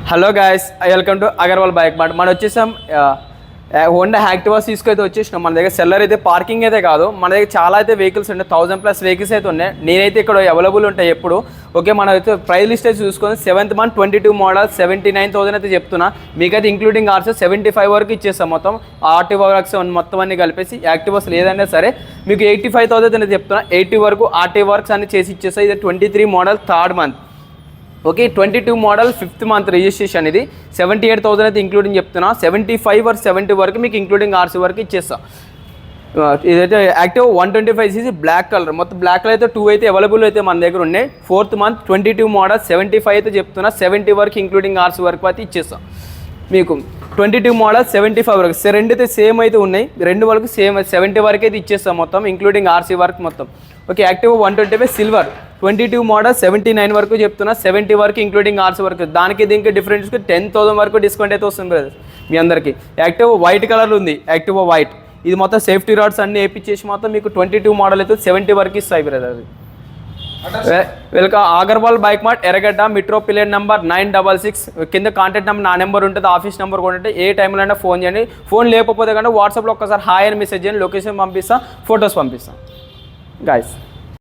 Hello guys, welcome to Agarwal bike mart. మనం వచ్చేసాం Honda Activa తీసుకైతే వచ్చేసినాం. మన దగ్గర సెల్లర్ అయితే పార్కింగ్ అయితే కాదు, మన దగ్గర చాలా అయితే వెహికల్స్ ఉన్నాయి. 1000+ వెహికల్స్ అయితే ఉన్నాయి. నేనైతే ఇక్కడ అవైలబుల్ ఉంటాయి ఎప్పుడు. ఓకే, మనం అయితే ప్రైస్ లిస్ట్ అయితే చూసుకొని 7th month 22 మోడల్ 79,000 అయితే చెప్తున్నా. మీకైతే ఇంక్లూడింగ్ ఆర్స్ 75 వరకు ఇచ్చేస్తాం. మొత్తం ఆర్టీఓ వర్క్స్ మొత్తం అన్ని కలిపేసి యాక్టివాస్ లేదన్నా సరే మీకు 85,000 అయితే చెప్తున్నా. 80 వరకు ఆర్టీ వర్క్స్ అన్ని చేసి ఇచ్చేస్తాయి. ఇది 23 model 3rd month. Okay, 22 model 5th month registration. ఇది 78,000 అయితే ఇంక్లూడింగ్ చెప్తున్నా. 75 or 70 వరకు మీకు ఇంక్లూడింగ్ ఆర్సీ వరకు ఇచ్చేస్తా. ఇదైతే యాక్టివ్ 125cc బ్లాక్ కలర్. మొత్తం బ్లాక్ కలర్ అయితే 2 అయితే అవైలబుల్ అయితే మన దగ్గర ఉన్నాయి. 4th month 22 మోడల్ 75 అయితే చెప్తున్నా. 70 వరకు ఇంక్లూడింగ్ ఆర్సీ వరకు అయితే ఇచ్చేస్తాం మీకు. 22 మోడల్ 75 వరకు రెండు అయితే సేమ్ అయితే ఉన్నాయి. రెండు వరకు సేమ్ 70 వరకు అయితే ఇచ్చేస్తాం మొత్తం ఇంక్లూడింగ్ ఆర్సీ వర్క్ మొత్తం. ఓకే, యాక్టివ్ 125 సిల్వర్ 22 మోడల్ 79 వరకు చెప్తున్నా. 70 వరకు ఇంక్లూడింగ్ ఆర్సీ వరకు. దానికి దీనికి డిఫరెన్స్ 10,000 వరకు డిస్కౌంట్ అయితే వస్తుంది బ్రదర్ మీ అందరికీ. యాక్టివ్ వైట్ కలర్ ఉంది, యాక్టివ్ వైట్. ఇది మొత్తం సేఫ్టీ రాడ్స్ అన్ని వేయించేసి మొత్తం మీకు 22 మోడల్ అయితే 70 వరకు ఇస్తాయి brother. Welcome Agarwal bike mart, ఎర్రగడ్డ, మెట్రో పిల్లర్ నెంబర్ 966. కింద కాంటాక్ట్ నెంబర్ నా నెంబర్ ఉంటుంది, ఆఫీస్ నెంబర్ కూడా ఉంటుంది. ఏ టైంలో అయినా ఫోన్ చేయండి. ఫోన్ లేకపోతే కానీ వాట్సాప్లో ఒక్కసారి హాయ్ అని మెసేజ్ చేయండి. లొకేషన్ పంపిస్తాను, ఫొటోస్ పంపిస్తాను గాయస్.